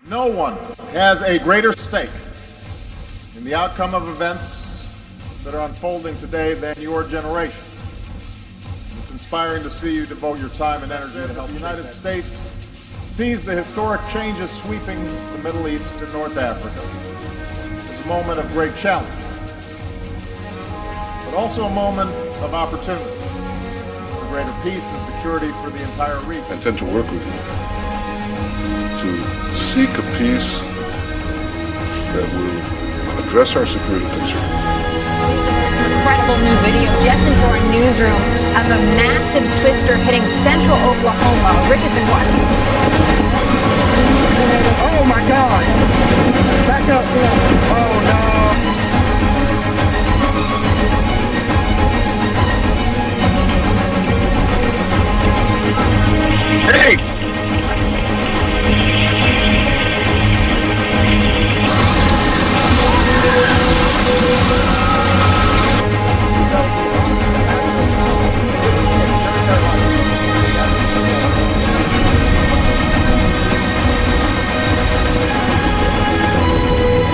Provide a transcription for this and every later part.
No one has a greater stake in the outcome of events that are unfolding today than your generation. It's inspiring to see you devote your time and energy to help the United States seize the historic changes sweeping the Middle East and North Africa. It's a moment of great challenge, but also a moment of opportunity for greater peace and security for the entire region. I intend to work with you to seek a peace that will address our security concerns. Incredible new video just into our newsroom of a massive twister hitting central Oklahoma. Rick has been watching. Oh my God! Back up! Oh no! Hey!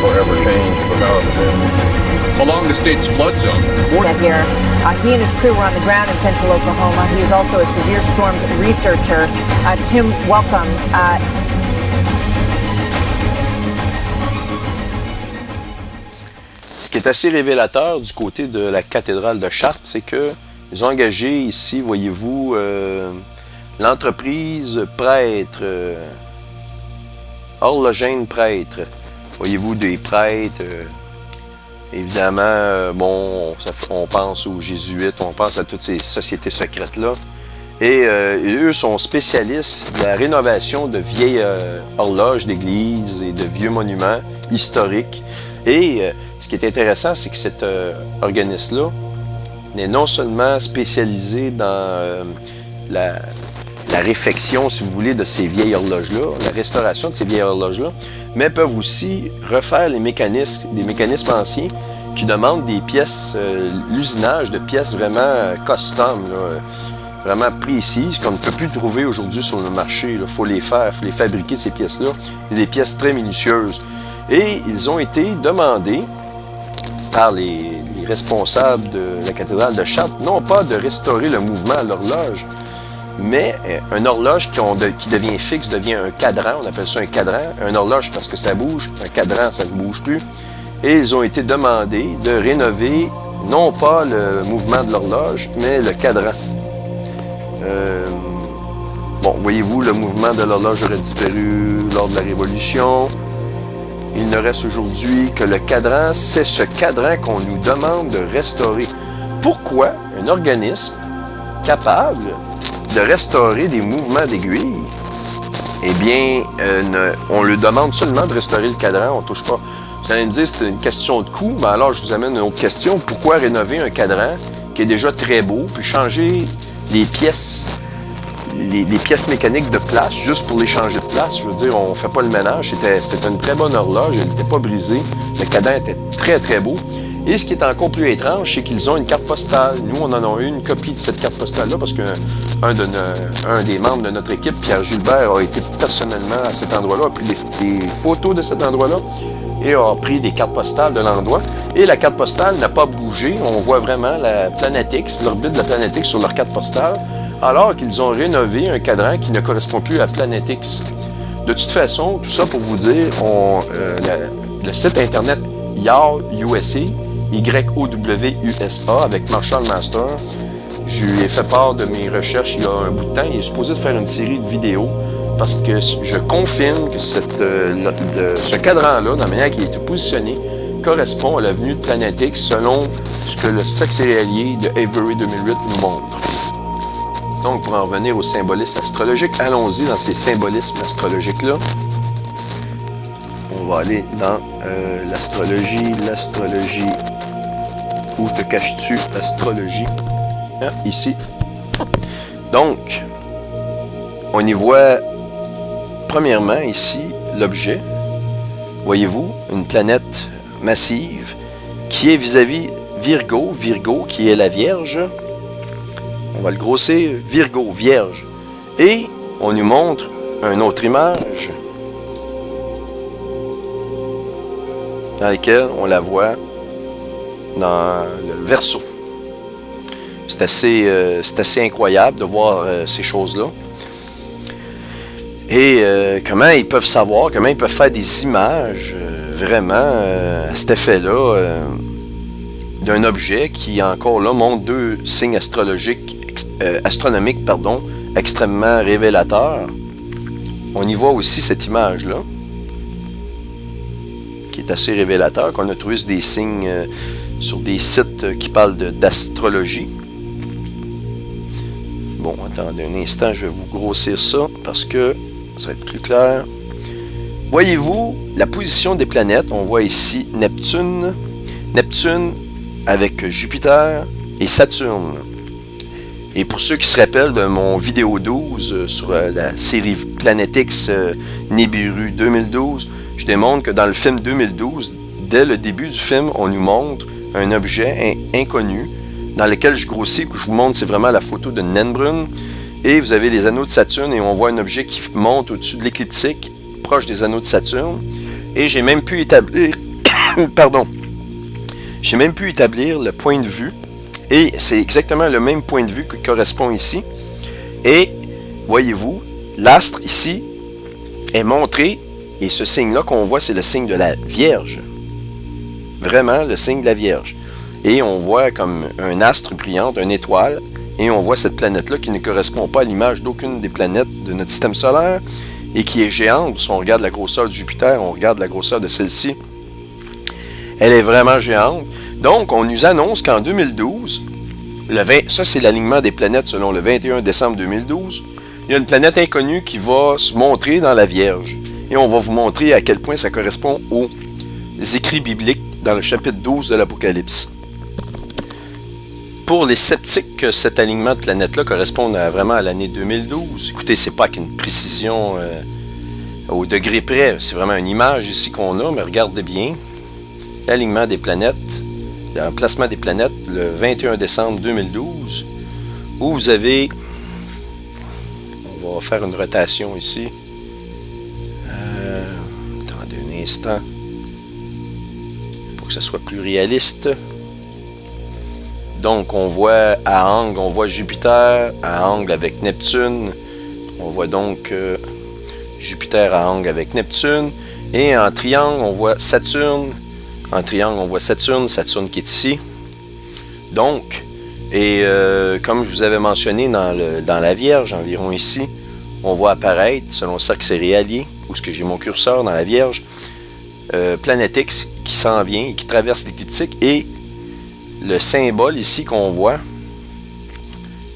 Forever change along the state's flood zone. Here, he and his crew were on the ground in central Oklahoma. He is also a severe storms researcher. Tim, welcome. Ce qui est assez révélateur du côté de la cathédrale de Chartres, c'est qu'ils ont engagé ici, voyez-vous, l'entreprise prêtre, horlogène prêtre. Voyez-vous, des prêtres, évidemment, bon, on pense aux jésuites, on pense à toutes ces sociétés secrètes-là. Et eux sont spécialistes de la rénovation de vieilles horloges d'églises et de vieux monuments historiques. Et ce qui est intéressant, c'est que cet organisme-là n'est non seulement spécialisé dans la réfection, si vous voulez, de ces vieilles horloges-là, la restauration de ces vieilles horloges-là, mais peuvent aussi refaire des mécanismes anciens qui demandent des pièces, l'usinage de pièces vraiment custom, là, vraiment précises, qu'on ne peut plus trouver aujourd'hui sur le marché. Il faut les fabriquer, ces pièces-là. Il y a des pièces très minutieuses. Et ils ont été demandés par les responsables de la cathédrale de Chartres, non pas de restaurer le mouvement à l'horloge, mais une horloge qui devient fixe, devient un cadran, on appelle ça un cadran, un horloge parce que ça bouge, un cadran ça ne bouge plus, et ils ont été demandés de rénover non pas le mouvement de l'horloge, mais le cadran. Bon, voyez-vous, le mouvement de l'horloge aurait disparu lors de la Révolution. Il ne reste aujourd'hui que le cadran, c'est ce cadran qu'on nous demande de restaurer. Pourquoi un organisme capable de restaurer des mouvements d'aiguille, eh bien, on lui demande seulement de restaurer le cadran, on ne touche pas. Vous allez me dire, c'est une question de coût, mais alors je vous amène une autre question. Pourquoi rénover un cadran qui est déjà très beau, puis changer les pièces, les pièces mécaniques de place, juste pour les changer de place? Je veux dire, on ne fait pas le ménage. C'était une très bonne horloge, elle n'était pas brisée. Le cadran était très, très beau. Et ce qui est encore plus étrange, c'est qu'ils ont une carte postale. Nous, on en a eu une copie de cette carte postale-là parce qu'un des membres de notre équipe, Pierre Gilbert, a été personnellement à cet endroit-là, a pris des photos de cet endroit-là et a pris des cartes postales de l'endroit. Et la carte postale n'a pas bougé. On voit vraiment la planète X, l'orbite de la planète X sur leur carte postale, alors qu'ils ont rénové un cadran qui ne correspond plus à Planète X. De toute façon, tout ça pour vous dire, le site internet YOWUSA, YOWUSA, avec Marshall Master, je lui ai fait part de mes recherches il y a un bout de temps. Il est supposé de faire une série de vidéos parce que je confirme que ce cadran-là, dans la manière qu'il a été positionné, correspond à l'avenue de Planète X selon ce que le sexérialier de Avebury 2008 nous montre. Donc, pour en revenir au symbolisme astrologique, allons-y dans ces symbolismes astrologiques-là. On va aller dans l'astrologie. Où te caches-tu, astrologie? Ah, ici. Donc, on y voit, premièrement, ici, l'objet. Voyez-vous, une planète massive qui est vis-à-vis Virgo qui est la Vierge. On va le grossir, Virgo, Vierge. Et on nous montre une autre image dans lesquels on la voit dans le Verseau. C'est assez incroyable de voir ces choses-là. Et comment ils peuvent savoir, comment ils peuvent faire des images vraiment à cet effet-là d'un objet qui encore là montre deux signes astronomiques extrêmement révélateurs. On y voit aussi cette image-là qui est assez révélateur, qu'on a trouvé sur des signes sur des sites qui parlent d'astrologie. Bon, attendez un instant, je vais vous grossir ça parce que ça va être plus clair. Voyez-vous la position des planètes? On voit ici Neptune avec Jupiter et Saturne. Et pour ceux qui se rappellent de mon vidéo 12 sur la série Planète X Nibiru 2012, je démontre que dans le film 2012, dès le début du film, on nous montre un objet inconnu dans lequel je grossis, que je vous montre, c'est vraiment la photo de Nenbrun. Et vous avez les anneaux de Saturne et on voit un objet qui monte au-dessus de l'écliptique, proche des anneaux de Saturne. Et j'ai même pu établir, j'ai même pu établir le point de vue. Et c'est exactement le même point de vue qui correspond ici. Et voyez-vous, l'astre ici est montré. Et ce signe-là qu'on voit, c'est le signe de la Vierge. Vraiment, le signe de la Vierge. Et on voit comme un astre brillant, une étoile. Et on voit cette planète-là qui ne correspond pas à l'image d'aucune des planètes de notre système solaire. Et qui est géante. Si on regarde la grosseur de Jupiter, on regarde la grosseur de celle-ci. Elle est vraiment géante. Donc, on nous annonce qu'en 2012, ça c'est l'alignement des planètes selon le 21 décembre 2012, il y a une planète inconnue qui va se montrer dans la Vierge. Et on va vous montrer à quel point ça correspond aux écrits bibliques dans le chapitre 12 de l'Apocalypse. Pour les sceptiques, cet alignement de planètes-là correspond vraiment à l'année 2012. Écoutez, c'est pas qu'une précision au degré près, c'est vraiment une image ici qu'on a, mais regardez bien. L'alignement des planètes, l'emplacement des planètes, le 21 décembre 2012, où vous avez, on va faire une rotation ici, attendez un instant, pour que ce soit plus réaliste. Donc on voit à angle, on voit Jupiter à angle avec Neptune, on voit donc Jupiter à angle avec Neptune, et en triangle on voit Saturne. En triangle, on voit Saturne qui est ici. Donc, et comme je vous avais mentionné dans la Vierge, environ ici, on voit apparaître, selon le cercle céréalier, où ce que j'ai mon curseur dans la Vierge, Planète X qui s'en vient et qui traverse l'écliptique, et le symbole ici qu'on voit.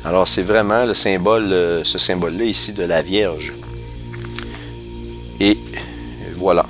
Alors, c'est vraiment le symbole, ce symbole-là ici de la Vierge. Et voilà.